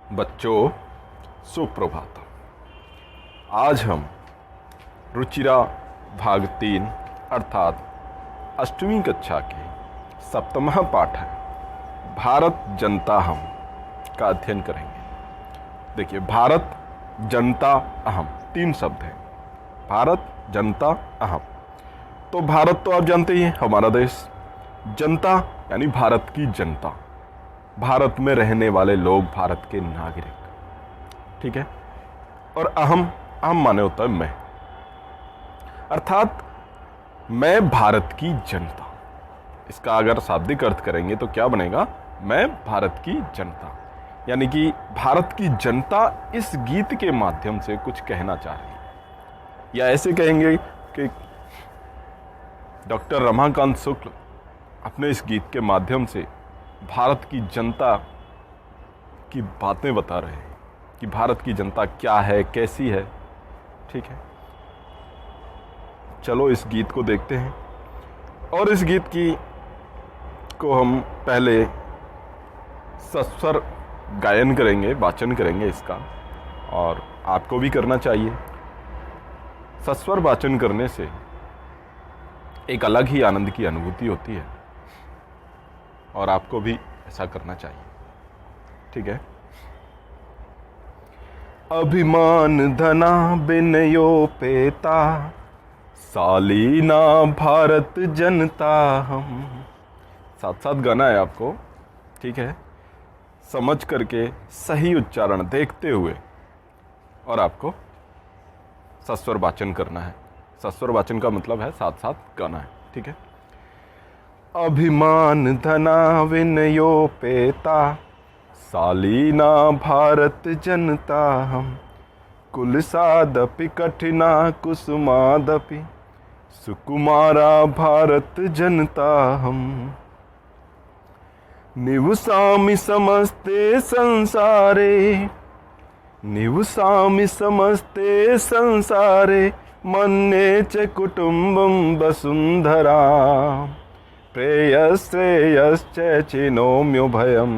बच्चों, सुप्रभात। आज हम रुचिरा भाग 3 अर्थात 8वीं कक्षा के 7वां पाठ है भारत जनता हम का अध्ययन करेंगे। देखिए, भारत जनता अहम 3 शब्द हैं। भारत जनता अहम। तो भारत तो आप जानते ही हैं, हमारा देश। जनता यानी भारत की जनता, भारत में रहने वाले लोग, भारत के नागरिक। ठीक है। और अहम, अहम माने होता है मैं, अर्थात मैं भारत की जनता। इसका अगर शाब्दिक अर्थ करेंगे तो क्या बनेगा? मैं भारत की जनता। यानी कि भारत की जनता इस गीत के माध्यम से कुछ कहना चाह रही है। या ऐसे कहेंगे कि डॉक्टर रमाकांत शुक्ल अपने इस गीत के माध्यम से भारत की जनता की बातें बता रहे हैं कि भारत की जनता क्या है, कैसी है। ठीक है, चलो इस गीत को देखते हैं। और इस गीत को हम पहले सस्वर गायन करेंगे, वाचन करेंगे इसका, और आपको भी करना चाहिए। सस्वर वाचन करने से एक अलग ही आनंद की अनुभूति होती है और आपको भी ऐसा करना चाहिए। ठीक है। अभिमान धना विनयोपेता, शालीना भारत जनता हम। साथ साथ गाना है आपको। ठीक है, समझ करके सही उच्चारण देखते हुए, और आपको सस्वर वाचन करना है। सस्वर वाचन का मतलब है साथ साथ गाना है। ठीक है। अभिमान धना विनयोपेता, शालीना भारत जनता हम। कुलसादपि कठिना कुसुमादपि, सुकुमारा भारत जनता हम। निवसामि समस्ते संसारे, निवसामि समस्ते संसारे, मन्ये च कुटुम्बं वसुन्धरा। प्रेयश्रेयश्च चिनोम्युभयं,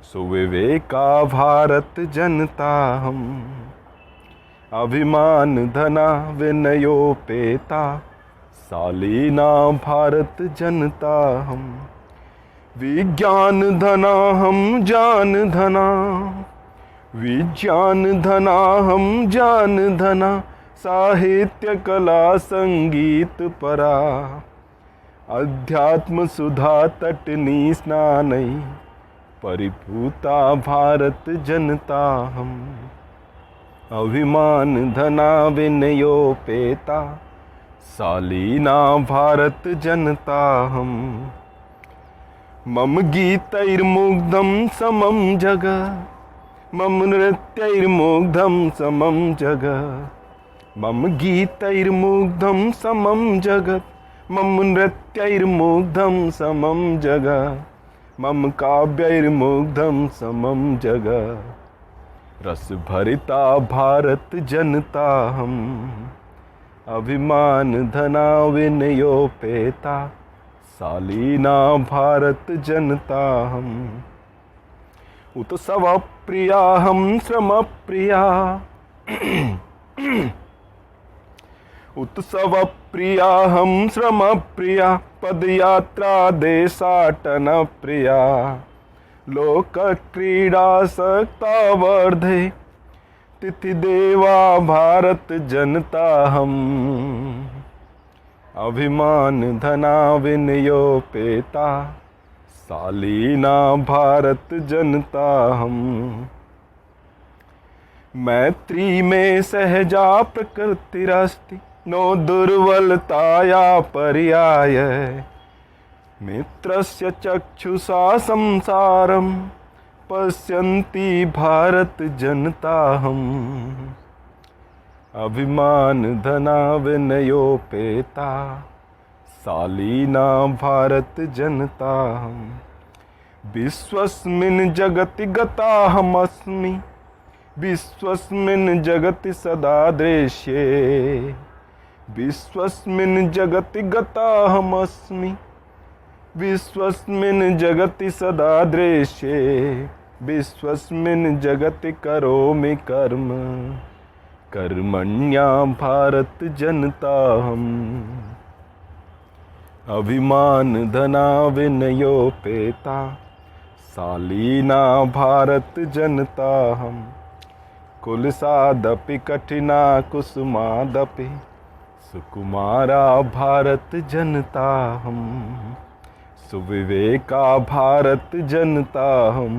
सुविवेका भारत जनता हम। अभिमान धना विनयोपेता, शालीना भारत जनता हम। विज्ञान धना हम जान धना, विज्ञान धना हम जान धना, साहित्य कला संगीत परा। अध्यात्म सुधा तटनी स्नानै, परिपूता भारत जनता हम। अभिमान धना विनयोपेता, शालीना भारत जनता हम। मम गीतैर्मुग्धं समं जगत्, मम नृत्यैर्मुग्धं समं जगत्। मम गीतैर्मुग्धं समं जगत्, मम नृत्यैर्मुग्धं समं जगत्। मम काव्यैर्मुग्धं समं जगत्। रस भरिता भारत जनता हम। अभिमान धना विनयोपेता, शालीना भारत जनता हम। उत्सव प्रिया हम श्रम प्रिया, उत्सव प्रिया हम श्रम प्रिया, पदयात्रा देशाटन प्रिया। लोक क्रीडा सक्ता वर्धे, तिथि देवा भारत जनता हम। अभिमान धना विनयोपेता, शालीना भारत जनता हम। मैत्री में सहजा प्रकृतिरस्ति, नो दुर्बलताया पर्याय। मित्रस्य चक्षुषा संसारं, पश्यन्ति भारत जनता हम। अभिमान धना विनयोपेता, शालीना भारत जनता हम। विश्वस्मिन् जगति गताहमस्मि, विश्वस्मिन् जगति सदा दृश्ये। विश्वस्मिन् जगति गताहमस्मि, विश्वस्मिन् जगति सदा दृश्ये। विश्वस्मिन् जगत करोमि कर्म, कर्मण्या भारत जनता हम। अभिमान धना विनयोपेता, शालीना भारत जनता हम। कुलसादपि कठिना कुसुमादपि, सुकुमारा भारत जनता हम। सुविवेका भारत जनता हम,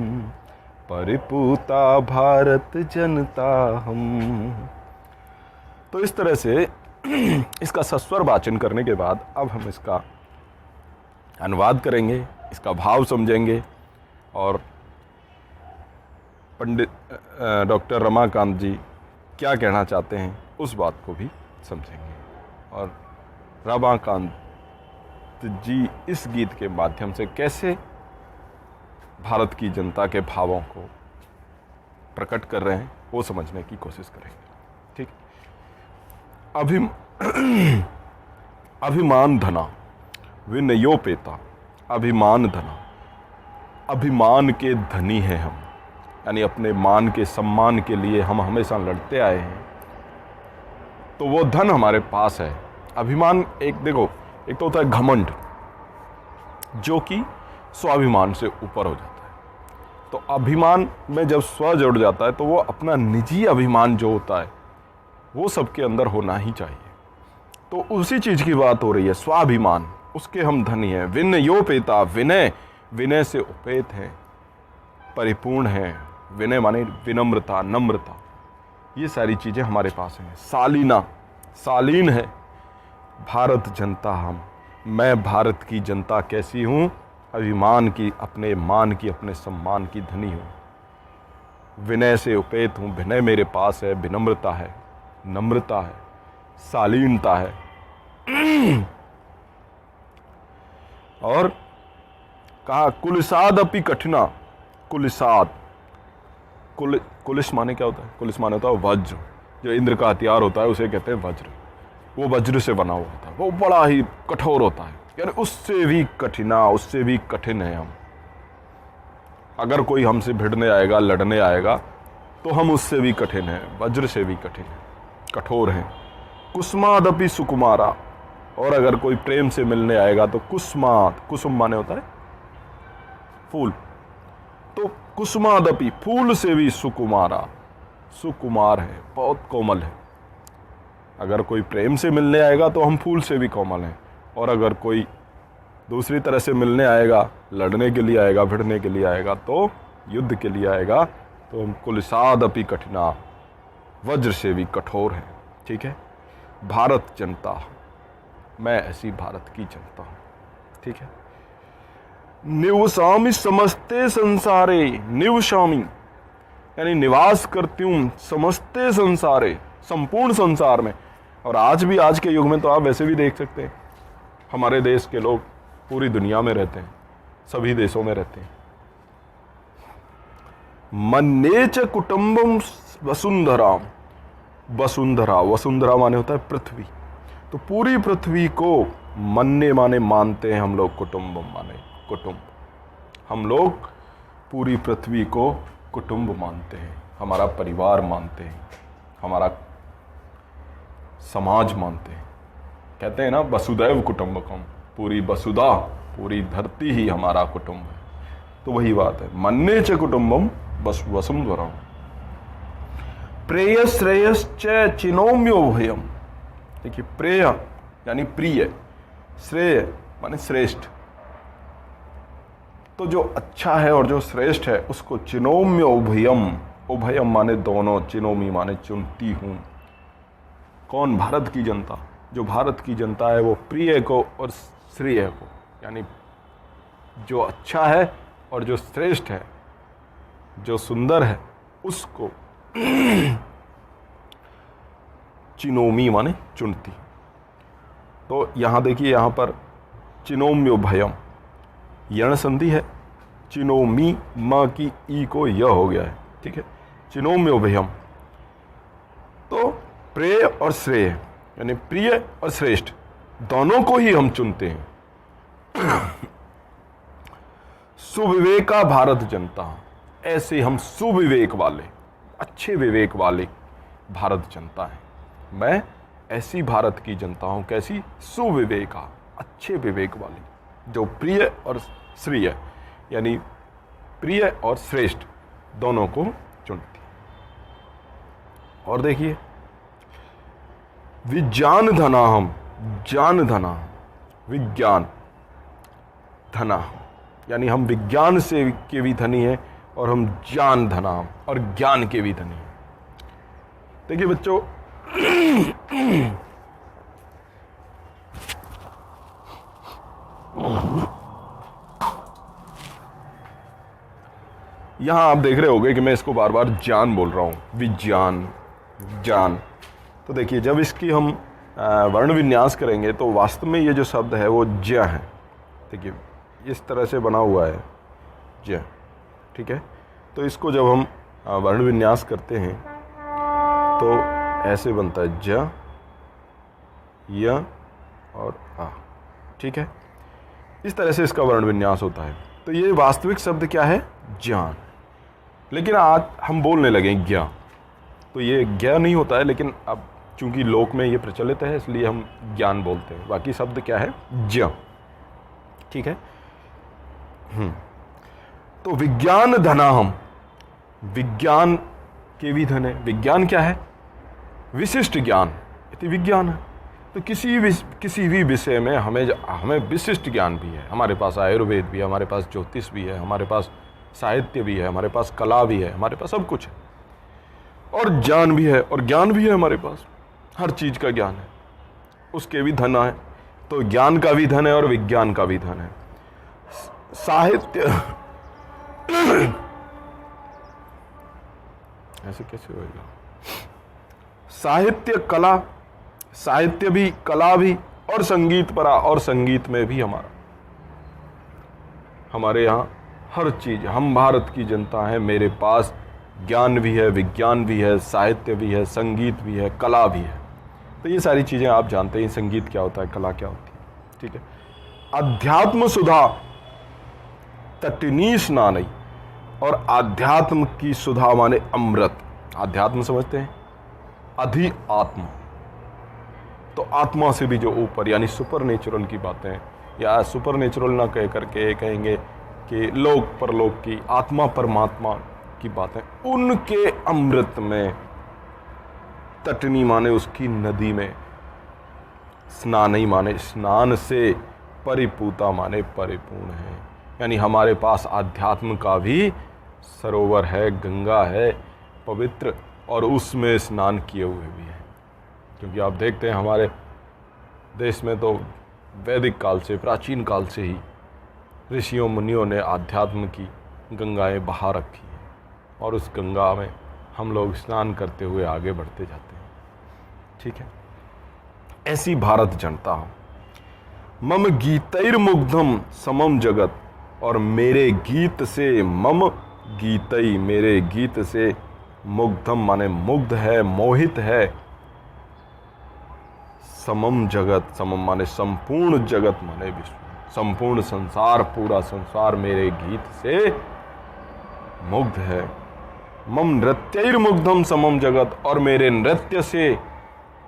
परिपूता भारत जनता हम। तो इस तरह से इसका सस्वर वाचन करने के बाद अब हम इसका अनुवाद करेंगे, इसका भाव समझेंगे और पंडित डॉक्टर रमाकांत जी क्या कहना चाहते हैं उस बात को भी समझेंगे। और रमाकांत जी इस गीत के माध्यम से कैसे भारत की जनता के भावों को प्रकट कर रहे हैं वो समझने की कोशिश करेंगे। ठीक। अभिमान धना विनयोपेता, अभिमान धना, अभिमान के धनी हैं हम, यानी अपने मान के सम्मान के लिए हम हमेशा लड़ते आए हैं, तो वो धन हमारे पास है। अभिमान एक देखो, एक तो होता है घमंड जो कि स्वाभिमान से ऊपर हो जाता है। तो अभिमान में जब स्व जुड़ जाता है तो वो अपना निजी अभिमान जो होता है वो सबके अंदर होना ही चाहिए। तो उसी चीज की बात हो रही है, स्वाभिमान, उसके हम धनी हैं। विनयोपेता, विनय, विनय से उपेत हैं, परिपूर्ण हैं। विनय माने विनम्रता, नम्रता, ये सारी चीजें हमारे पास हैं। शालीना, शालीन है भारत जनता हम, मैं भारत की जनता कैसी हूँ? अभिमान की, अपने मान की, अपने सम्मान की धनी हूँ। विनय से उपेत हूँ, विनय मेरे पास है, विनम्रता है, नम्रता है, शालीनता है। और कहा कुलिसाद अपि कठिना, कुलिसाद, कुलिस माने क्या होता है? कुलिस माने होता है वज्र, जो इंद्र का हथियार होता है उसे कहते हैं वज्र। वो वज्र से बना हुआ होता है, वो बड़ा ही कठोर होता है, यानी उससे भी कठिना, उससे भी कठिन है हम। अगर कोई हमसे भिड़ने आएगा, लड़ने आएगा, तो हम उससे भी कठिन हैं, वज्र से भी कठिन है, कठोर हैं। कुसुमादपि सुकुमारा, और अगर कोई प्रेम से मिलने आएगा तो कुसुमाद, कुसुम माने होता है फूल, तो कुसुमादपि, फूल से भी सुकुमारा, सुकुमार है, बहुत कोमल है। अगर कोई प्रेम से मिलने आएगा तो हम फूल से भी कोमल हैं, और अगर कोई दूसरी तरह से मिलने आएगा, लड़ने के लिए आएगा, भिड़ने के लिए आएगा, तो युद्ध के लिए आएगा, तो हम कुलिसाद अपि कठिना, वज्र से भी कठोर हैं। ठीक है। भारत जनता, मैं ऐसी भारत की जनता हूँ। ठीक है। निवसामि समस्ते संसारे, निवसामि यानी निवास करती हूँ समस्ते संसारे, संपूर्ण संसार में। और आज भी, आज के युग में तो आप वैसे भी देख सकते हैं, हमारे देश के लोग पूरी दुनिया में रहते हैं, सभी देशों में रहते हैं। मन्ये च कुटुंबम वसुंधरा, वसुंधरा, वसुंधरा माने होता है पृथ्वी, तो पूरी पृथ्वी को मन्ने माने मानते हैं हम लोग, कुटुंबम माने कुटुंब। हम लोग पूरी पृथ्वी को कुटुंब मानते हैं, हमारा परिवार मानते हैं, हमारा समाज मानते हैं। कहते हैं ना वसुदैव कुटुंबकम, पूरी वसुधा, पूरी धरती ही हमारा कुटुंब है। तो वही बात है, मन्ये च कुटुंबम वसुंधरा, प्रेय श्रेयश्च चिनोम्यो भयम। देखिए, प्रेय यानी प्रिय, श्रेय माने श्रेष्ठ, तो जो अच्छा है और जो श्रेष्ठ है उसको चिनोम्य उभयम, उभयम माने दोनों, चिनोमी माने चुनती हूँ। कौन? भारत की जनता। जो भारत की जनता है वो प्रिय को और श्रेय को, यानी जो अच्छा है और जो श्रेष्ठ है, जो सुंदर है, उसको चिनोमी माने चुनती। तो यहाँ देखिए, यहाँ पर चिनोम्यो भयम, यण संधि है, चिनोमी, माँ की ई को य हो गया है। ठीक है। चिनोम्यो भयम, तो प्रेय और श्रेय यानी प्रिय और श्रेष्ठ दोनों को ही हम चुनते हैं। सुविवेका भारत जनता, ऐसे हम सुविवेक वाले, अच्छे विवेक वाले भारत जनता है। मैं ऐसी भारत की जनता हूँ, कैसी? सुविवेका, अच्छे विवेक वाली, जो प्रिय और श्रेय यानी प्रिय और श्रेष्ठ दोनों को चुनती। और देखिए, विज्ञान धनाहम, ज्ञान धना, विज्ञान धना यानी हम विज्ञान से के भी धनी हैं और हम ज्ञान धना और ज्ञान के भी धनी हैं। देखिए बच्चों, यहां आप देख रहे होंगे कि मैं इसको बार बार ज्ञान बोल रहा हूं, विज्ञान, ज्ञान। तो देखिए, जब इसकी हम वर्ण विन्यास करेंगे तो वास्तव में ये जो शब्द है वो ज्ञ है। देखिए इस तरह से बना हुआ है ज्ञ, ठीक है। तो इसको जब हम वर्ण विन्यास करते हैं तो ऐसे बनता है ज, य और आ, ठीक है। इस तरह से इसका वर्ण विन्यास होता है। तो ये वास्तविक शब्द क्या है? ज्ञान। लेकिन आज हम बोलने लगे ज्ञ, तो ये ज्ञ नहीं होता है, लेकिन अब चूंकि लोक में ये प्रचलित है इसलिए हम ज्ञान बोलते हैं। बाकी शब्द क्या है? ज्ञ, ठीक है। तो विज्ञान धना हम, विज्ञान के भी धन है। विज्ञान क्या है? विशिष्ट ज्ञान, इति विज्ञान है। तो किसी भी विषय में हमें विशिष्ट ज्ञान भी है। हमारे पास आयुर्वेद भी है, हमारे पास ज्योतिष भी है, हमारे पास साहित्य भी है, हमारे पास कला भी है, हमारे पास सब कुछ है। और ज्ञान भी है, और ज्ञान भी है हमारे पास, हर चीज का ज्ञान है, उसके भी धन है। तो ज्ञान का भी धन है और विज्ञान का भी धन है। साहित्य ऐसे कैसे होगा? साहित्य, कला, साहित्य भी, कला भी, और संगीत परा, और संगीत में भी हमारे यहाँ हर चीज। हम भारत की जनता है, मेरे पास ज्ञान भी है, विज्ञान भी है, साहित्य भी है, संगीत भी है, कला भी है। तो ये सारी चीजें आप जानते हैं, संगीत क्या होता है, कला क्या होती है, ठीक है। अध्यात्म सुधा तटिनी स्नानई, और आध्यात्म की सुधा माने अमृत। आध्यात्म समझते हैं, अधि आत्मा, तो आत्मा से भी जो ऊपर, यानी सुपर नेचुरल की बातें, या सुपर नेचुरल ना कह करके कहेंगे कि लोक परलोक की, आत्मा परमात्मा की बातें, उनके अमृत में, तटनी माने उसकी नदी में, स्नानई माने स्नान से, परिपूता माने परिपूर्ण है। यानी हमारे पास आध्यात्म का भी सरोवर है, गंगा है पवित्र, और उसमें स्नान किए हुए भी है। क्योंकि आप देखते हैं हमारे देश में तो वैदिक काल से, प्राचीन काल से ही ऋषियों मुनियों ने आध्यात्म की गंगाएं बहा रखी हैं, और उस गंगा में हम लोग स्नान करते हुए आगे बढ़ते जाते हैं, ठीक है। ऐसी भारत जनता हूँ। मम गीतैर्मुग्धम समम जगत, और मेरे गीत से, मम गीतई, मेरे गीत से, मुग्धम माने मुग्ध है, मोहित है, समम जगत, समम माने संपूर्ण जगत माने विश्व, संपूर्ण संसार, पूरा संसार मेरे गीत से मुग्ध है। मम नृत्यैर्मुग्धम समम जगत, और मेरे नृत्य से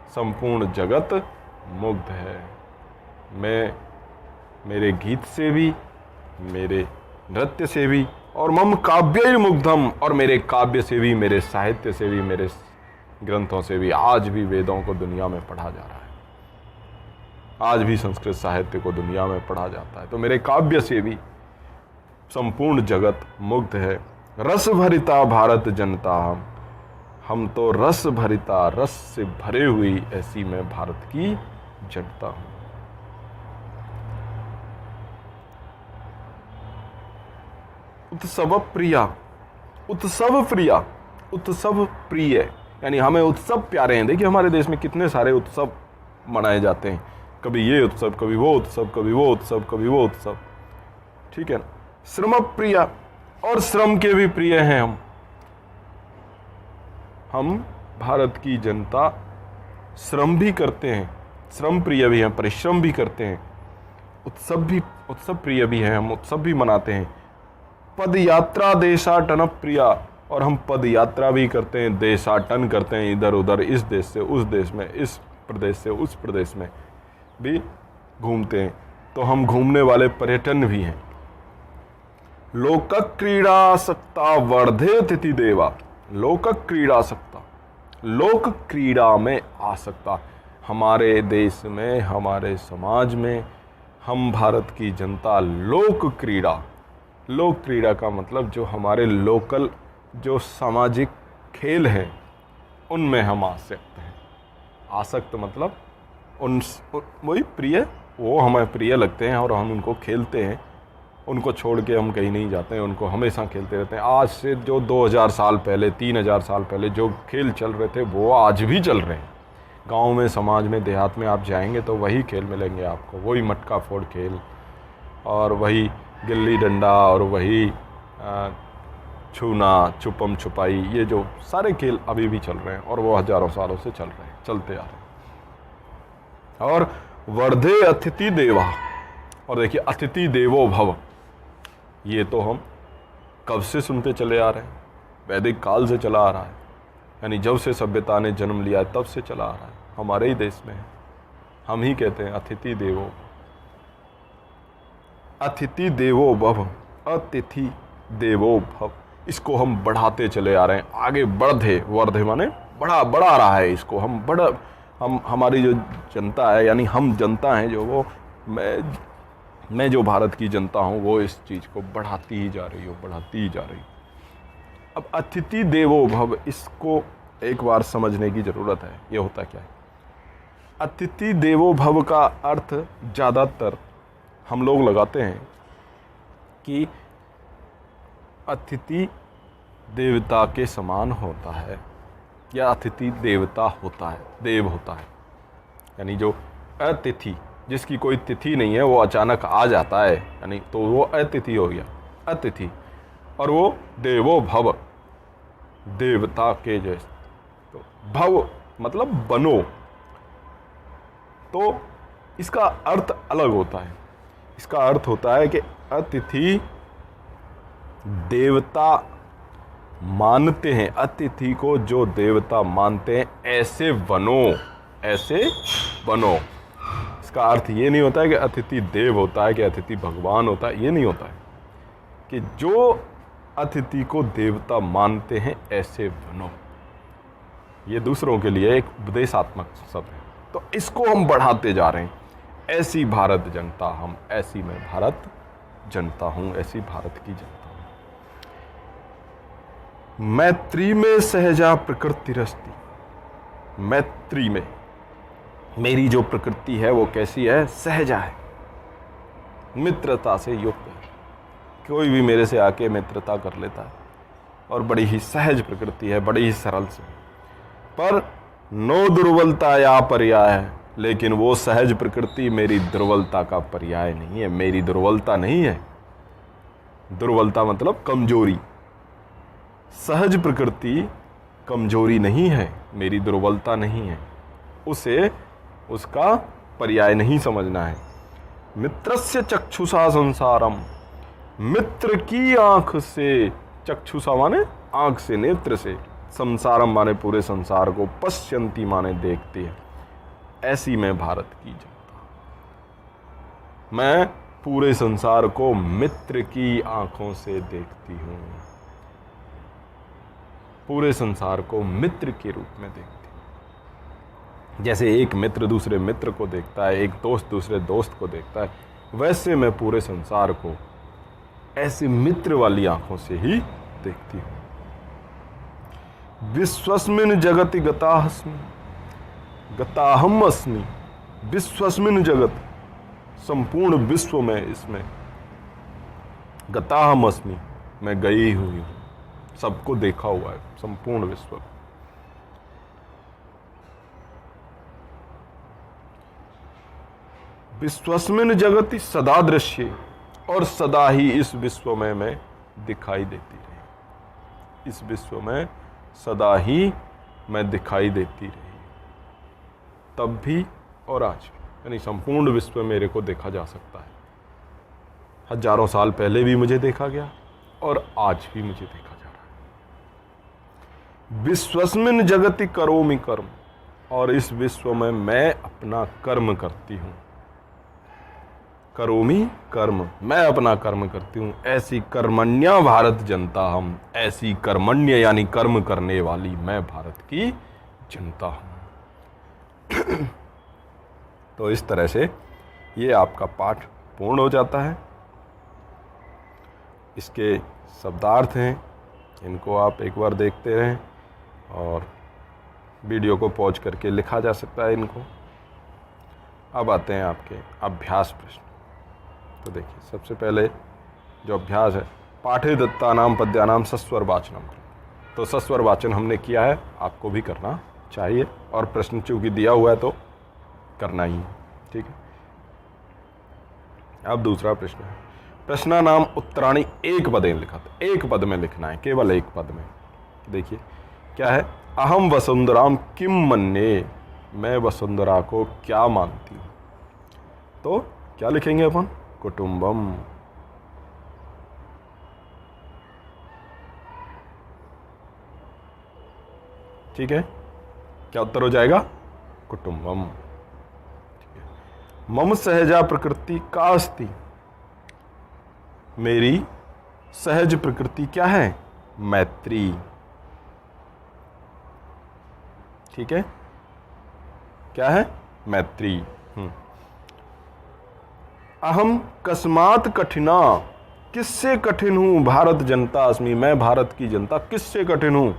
संपूर्ण जगत मुग्ध है। मैं मेरे गीत से भी, मेरे नृत्य से भी, और मम काव्यैर्मुग्धम, और मेरे काव्य से भी, मेरे साहित्य से भी, मेरे ग्रंथों से भी। आज भी वेदों को दुनिया में पढ़ा जा रहा है, आज भी संस्कृत साहित्य को दुनिया में पढ़ा जाता है। तो मेरे काव्य से भी संपूर्ण जगत मुग्ध है। रस भरिता भारत जनता हम तो रस भरिता, रस से भरे हुई ऐसी मैं भारत की जनता हूं। उत्सव प्रिया, उत्सव प्रिया, उत्सव प्रिय, यानी हमें उत्सव प्यारे हैं। देखिए हमारे देश में कितने सारे उत्सव मनाए जाते हैं, कभी ये उत्सव, कभी वो उत्सव, कभी वो उत्सव, कभी वो उत्सव, ठीक है ना। श्रम प्रिया, और श्रम के भी प्रिय हैं हम भारत की जनता श्रम भी करते हैं, श्रम प्रिय भी हैं, परिश्रम भी करते हैं, उत्सव प्रिय भी हैं, हम उत्सव भी मनाते हैं। पद यात्रा देशाटन प्रिया, और हम पद यात्रा भी करते हैं, देशाटन करते हैं, इधर उधर, इस देश से उस देश में, इस प्रदेश से उस प्रदेश में भी घूमते हैं। तो हम घूमने वाले पर्यटन भी हैं। लोक क्रीड़ासक्ता वर्धे तिथि देवा, लोक क्रीड़ासक्ता, लोक क्रीड़ा में आसक्ता। हमारे देश में, हमारे समाज में हम भारत की जनता लोक क्रीड़ा, लोक क्रीड़ा का मतलब जो हमारे लोकल जो सामाजिक खेल हैं उनमें हम आसक्त हैं। आसक्त मतलब वही प्रिय, वो हमें प्रिय लगते हैं और हम उनको खेलते हैं। उनको छोड़ के हम कहीं नहीं जाते हैं, उनको हमेशा खेलते रहते हैं। आज से जो 2000 साल पहले, 3000 साल पहले जो खेल चल रहे थे वो आज भी चल रहे हैं। गांव में, समाज में, देहात में आप जाएंगे तो वही खेल मिलेंगे आपको, वही मटका फोड़ खेल और वही गिल्ली डंडा और वही छूना, छुपम छुपाई, ये जो सारे खेल अभी भी चल रहे हैं और वो हजारों सालों से चल रहे हैं, चलते आ रहे हैं। और वर्धे अतिथि देवा, और देखिए अतिथि देवो भव, ये तो हम कब से सुनते चले आ रहे हैं, वैदिक काल से चला आ रहा है, यानी जब से सभ्यता ने जन्म लिया है तब से चला आ रहा है, हमारे ही देश में है। हम ही कहते हैं अतिथि देवो, अतिथि देवो भव, अतिथि देवो भव। इसको हम बढ़ाते चले आ रहे हैं, आगे बढ़े, वर्धे माने बढ़ा रहा है इसको। हम हमारी जो जनता है, यानी हम जनता हैं जो, वो मैं जो भारत की जनता हूँ, वो इस चीज़ को बढ़ाती ही जा रही हो, बढ़ाती ही जा रही। अब अतिथि देवो भव, इसको एक बार समझने की ज़रूरत है। ये होता क्या है? अतिथि देवो भव का अर्थ ज़्यादातर हम लोग लगाते हैं कि अतिथि देवता के समान होता है, या अतिथि देवता होता है, देव होता है। यानी जो अतिथि, जिसकी कोई तिथि नहीं है, वो अचानक आ जाता है, यानी तो वो अतिथि हो गया, अतिथि। और वो देवो भव, देवता के जैसे। तो भव मतलब बनो, तो इसका अर्थ अलग होता है। इसका अर्थ होता है कि अतिथि देवता मानते हैं, अतिथि को जो देवता मानते हैं, ऐसे बनो, ऐसे बनो। इसका अर्थ ये नहीं होता है कि अतिथि देव होता है, कि अतिथि भगवान होता है, ये नहीं होता है। कि जो अतिथि को देवता मानते हैं ऐसे बनो, ये दूसरों के लिए एक उपदेशात्मक शब्द है। तो इसको हम बढ़ाते जा रहे हैं। ऐसी भारत जनता हम, ऐसी मैं भारत जनता हूं, ऐसी भारत की जनता हूं। मैत्री में सहजा प्रकृति रस्ती, मैत्री में मेरी जो प्रकृति है वो कैसी है? सहजा है, मित्रता से युक्त है। कोई भी मेरे से आके मित्रता कर लेता है और बड़ी ही सहज प्रकृति है, बड़ी ही सरल से। पर नो दुर्बलता या पर्याय है, लेकिन वो सहज प्रकृति मेरी दुर्बलता का पर्याय नहीं है, मेरी दुर्बलता नहीं है। दुर्बलता मतलब कमजोरी। सहज प्रकृति कमजोरी नहीं है, मेरी दुर्बलता नहीं है। उसे उसका पर्याय नहीं समझना है। मित्रस्य चक्षुषा संसारम, मित्र की आंख से, चक्षुषा माने आंख से, नेत्र से, संसारम माने पूरे संसार को, पश्यंती माने देखती है। ऐसी मैं भारत की जनता, मैं पूरे संसार को मित्र की आंखों से देखती हूं, पूरे संसार को मित्र के रूप में देखती हूं। जैसे एक मित्र दूसरे मित्र को देखता है, एक दोस्त दूसरे दोस्त को देखता है, वैसे मैं पूरे संसार को ऐसे मित्र वाली आंखों से ही देखती हूं। विश्वस्मिन जगति गताहस्मि, गताहम अस्मि, विश्वस्मिन जगत, संपूर्ण विश्व में, इसमें गताहम अस्मि, मैं गई हुई हूं, सबको देखा हुआ है, संपूर्ण विश्व। विश्वस्मिन जगति सदा दृश्य, और सदा ही इस विश्व में मैं दिखाई देती रही, इस विश्व में सदा ही मैं दिखाई देती रही, तब भी और आज भी, यानी संपूर्ण विश्व में मेरे को देखा जा सकता है। हजारों साल पहले भी मुझे देखा गया, और आज भी मुझे देखा जा रहा है। विश्वस्मिन जगति करोमि कर्म, और इस विश्व में मैं अपना कर्म करती हूं। करोमि कर्म, मैं अपना कर्म करती हूं। ऐसी कर्मण्या भारत जनता हम, ऐसी कर्मण्य यानी कर्म करने वाली मैं भारत की जनता हूं। तो इस तरह से ये आपका पाठ पूर्ण हो जाता है। इसके शब्दार्थ हैं, इनको आप एक बार देखते रहें, और वीडियो को पॉज करके लिखा जा सकता है इनको। अब आते हैं आपके अभ्यास प्रश्न। तो देखिए, सबसे पहले जो अभ्यास है, पाठे दत्तानाम पद्यानाम सस्वर वाचनम। तो सस्वर वाचन हमने किया है, आपको भी करना चाहिए, और प्रश्न चूंकि दिया हुआ है तो करना ही है, ठीक है। अब दूसरा प्रश्न है, प्रश्ना नाम उत्तराणी एक पदेन लिखा था। एक पद में लिखना है, केवल एक पद में। देखिए क्या है, अहम वसुंधराम किम मन्ये, मैं वसुंधरा को क्या मानती हूँ। तो क्या लिखेंगे अपन, कुटुंबम। ठीक है, क्या उत्तर हो जाएगा, कुटुंबम। मम सहजा प्रकृति का अस्ति, मेरी सहज प्रकृति क्या है, मैत्री। ठीक है, क्या है, मैत्री। अहम कस्मात कठिना, किससे कठिन हूं, भारत जनता अस्मि, मैं भारत की जनता किससे कठिन हूं,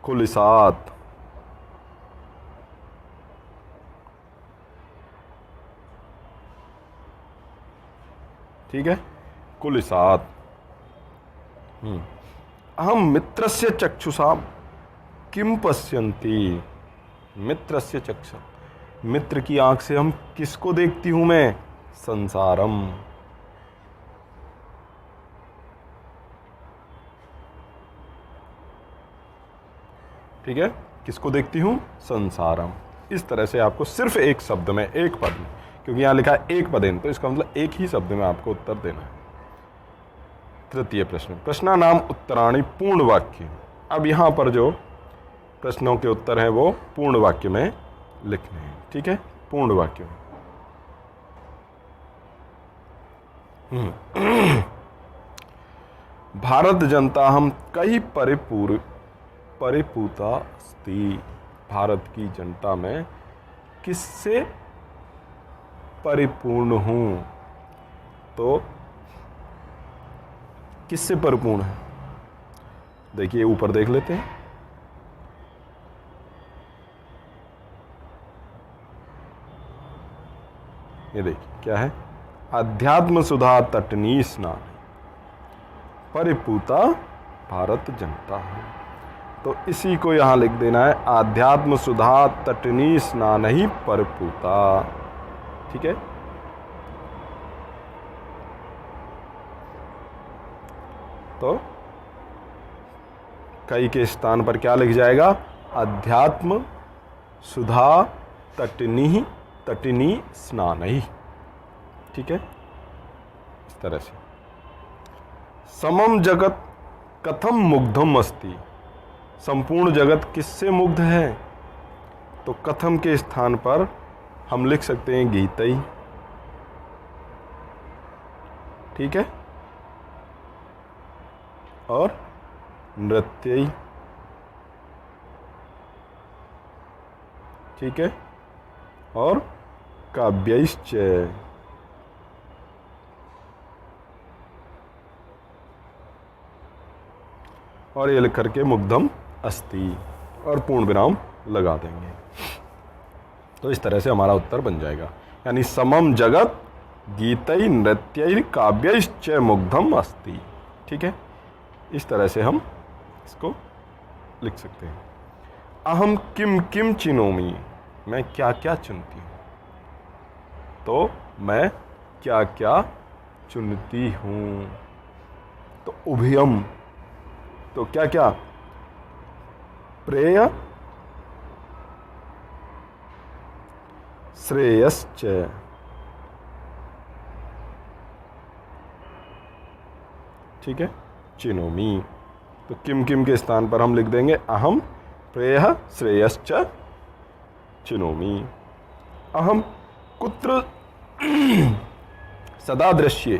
कुलिसात। ठीक है, कुलिसात। अहम मित्रस्य चक्षुषा किम पश्यन्ति, मित्रस्य चक्षु, मित्र की आंख से हम किसको देखती हूं मैं, संसारम। ठीक है, किसको देखती हूं, संसारम। इस तरह से आपको सिर्फ एक शब्द में, एक पद में, क्योंकि यहां लिखा है एक पदेन, तो इसका मतलब एक ही शब्द में आपको उत्तर देना है। तृतीय प्रश्न, प्रश्ना नाम उत्तराणी पूर्ण वाक्य। अब यहां पर जो प्रश्नों के उत्तर हैं वो पूर्ण वाक्य में लिखने हैं। ठीक है, पूर्ण वाक्य में। भारत जनता हम कई परिपूता स्ती, भारत की जनता में किससे परिपूर्ण हूं। तो किससे परिपूर्ण है, देखिए ऊपर देख लेते हैं। ये देखिए क्या है, अध्यात्म सुधा तटनी स्नान, परिपूता भारत जनता है। तो इसी को यहां लिख देना है, आध्यात्म सुधा तटनी स्नान ही परिपूता। ठीक है, तो कई के स्थान पर क्या लिख जाएगा, अध्यात्म सुधा तटिनी स्नान ही। ठीक है, इस तरह से। समम जगत कथम मुग्धम अस्ति, संपूर्ण जगत किससे मुग्ध है। तो कथम के स्थान पर हम लिख सकते हैं गीतई। ठीक है, और नृत्यई। ठीक है, और काव्यश्च। और ये लिख करके मुग्धम अस्ति और पूर्ण विराम लगा देंगे। तो इस तरह से हमारा उत्तर बन जाएगा, यानी समम जगत गीतई नृत्यई काव्यश्च मुग्धम अस्ति। ठीक है, इस तरह से हम इसको लिख सकते हैं। अहम किम किम चिनोमि, मैं क्या क्या चुनती हूँ। तो मैं क्या क्या चुनती हूँ। तो उभयम, तो क्या क्या, प्रेय श्रेयश्च। ठीक है, चिनोमि। तो किम किम के स्थान पर हम लिख देंगे अहम प्रेयः श्रेयश्च चिनोमि। अहम कुत्र सदा दृश्ये,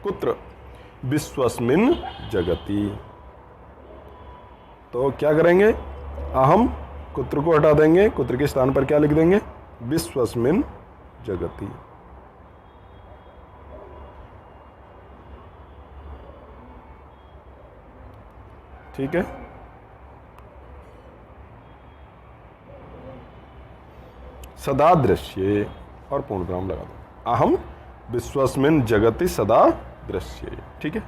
कुत्र विश्वस्मिन् जगति। तो क्या करेंगे, अहम कुत्र को हटा देंगे, कुत्र के स्थान पर क्या लिख देंगे, विश्वस्मिन् जगति। ठीक है, सदा दृश्ये और पूर्णविराम लगा दो, अहम विश्वस्मिन् जगति सदा दृश्ये। ठीक है,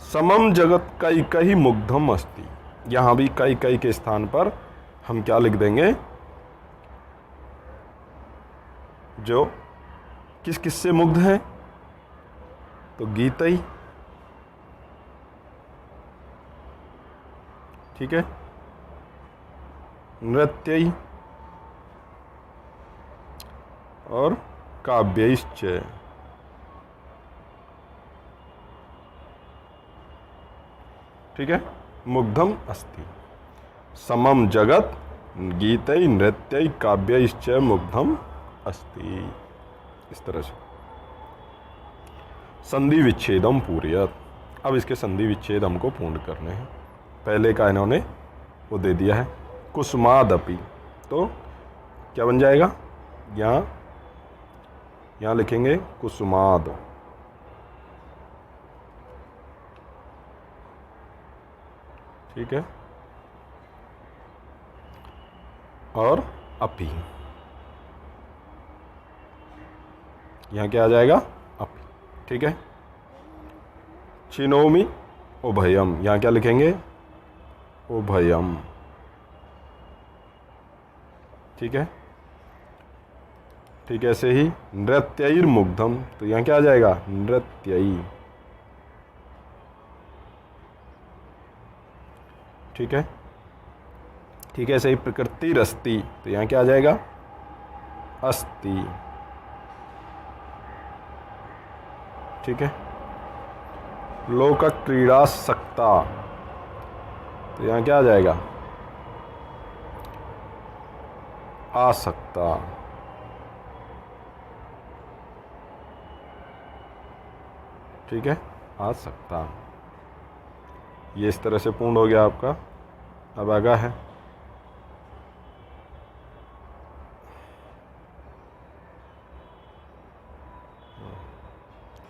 समम जगत कई कई मुग्धम अस्ति। यहां भी कई कई के स्थान पर हम क्या लिख देंगे, जो किस किस से मुग्ध है, तो गीतई। ठीक है, नृत्यई और काव्यैश्च। ठीक है, मुग्धम अस्ति। समम जगत गीतै नृत्यै काव्यैश्च मुग्धम अस्ति। इस तरह से संधि विच्छेदम पूर्यत। अब इसके संधि विच्छेद हमको पूर्ण करने हैं। पहले का इन्होंने वो दे दिया है, कुसुमादपि। तो क्या बन जाएगा, यहाँ लिखेंगे कुसुमाद। ठीक है, और अपि, यहाँ क्या आ जाएगा, अपि। ठीक है, चिनोमि उभयम, यहाँ क्या लिखेंगे, उभयम। ठीक है, ठीक है, ऐसे ही नृत्यैर मुग्धम, तो यहाँ क्या आ जाएगा, नृत्यई। ठीक है, ठीक है, ऐसे ही प्रकृति रस्ती, तो यहाँ क्या आ जाएगा, अस्ति। ठीक है, लोक क्रीड़ा सक्ता, तो यहाँ क्या आ जाएगा, आसक्ता। ठीक है, आसक्ता। ये इस तरह से पूर्ण हो गया आपका। अब आगा है,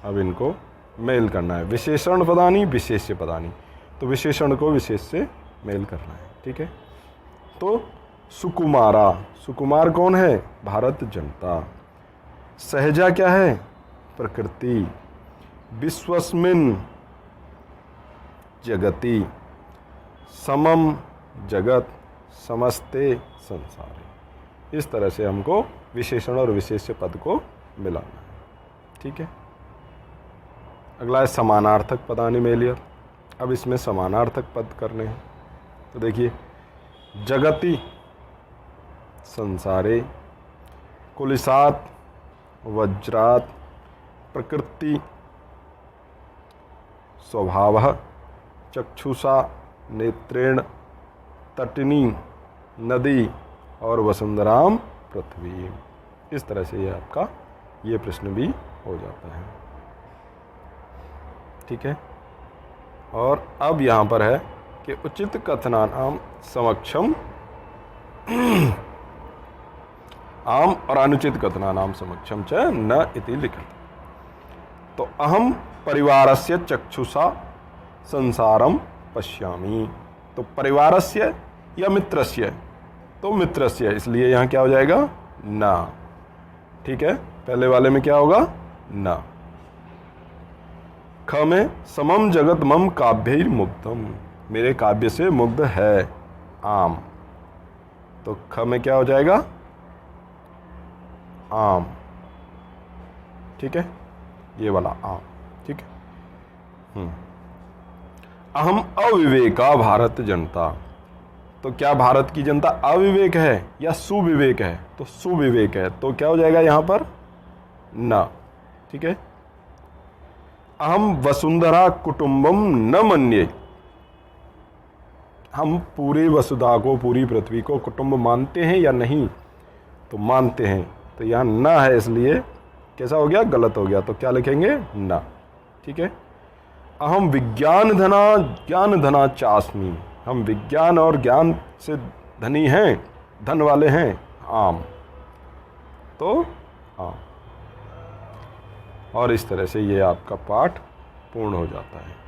अब इनको मेल करना है, विशेषण पदानी विशेष्य पदानी। तो विशेषण को विशेष से मेल करना है। ठीक है, तो सुकुमारा, सुकुमार कौन है, भारत जनता। सहजा क्या है, प्रकृति। विश्वस्मिन् जगति, समम जगत, समस्ते संसारे। इस तरह से हमको विशेषण और विशेष्य पद को मिलाना है। ठीक है, अगला है समानार्थक पदानि मेलियत। अब इसमें समानार्थक पद करने हैं। तो देखिए, जगति संसारे, कुलिसात वज्रात, प्रकृति स्वभावः, चक्षुषा नेत्रेण, तटिनी नदी और वसुंधराम पृथ्वी। इस तरह से ये आपका ये प्रश्न भी हो जाता है। ठीक है, और अब यहाँ पर है कि उचित कथनानाम समक्षम आम और अनुचित कथनानाम समक्षम च न इति लिखित। तो अहम परिवारस्य चक्षुषा संसारम पश्यामि। तो परिवारस्य या मित्रस्य, तो मित्रस्य, इसलिए यहाँ क्या हो जाएगा, न। ठीक है, पहले वाले में क्या होगा, न। ख में समम जगत मम काव्यैर मुग्धम, मेरे काव्य से मुग्ध है आम। तो ख में क्या हो जाएगा, आम। ठीक है, ये वाला आम। ठीक है, अहम अविवेका भारत जनता। तो क्या भारत की जनता अविवेक है या सुविवेक है? तो सुविवेक है, तो क्या हो जाएगा यहाँ पर? ना। ठीक है। अहम वसुंधरा कुटुंबम न मन्ये, हम पूरे वसुधा को, पूरी पृथ्वी को कुटुंब मानते हैं या नहीं? तो मानते हैं। तो यहाँ ना है, इसलिए कैसा हो गया? गलत हो गया। तो क्या लिखेंगे? ना। ठीक है। अहम विज्ञान धना चास्मी, हम विज्ञान और ज्ञान से धनी हैं, धन वाले हैं। आम, तो आम। और इस तरह से ये आपका पाठ पूर्ण हो जाता है।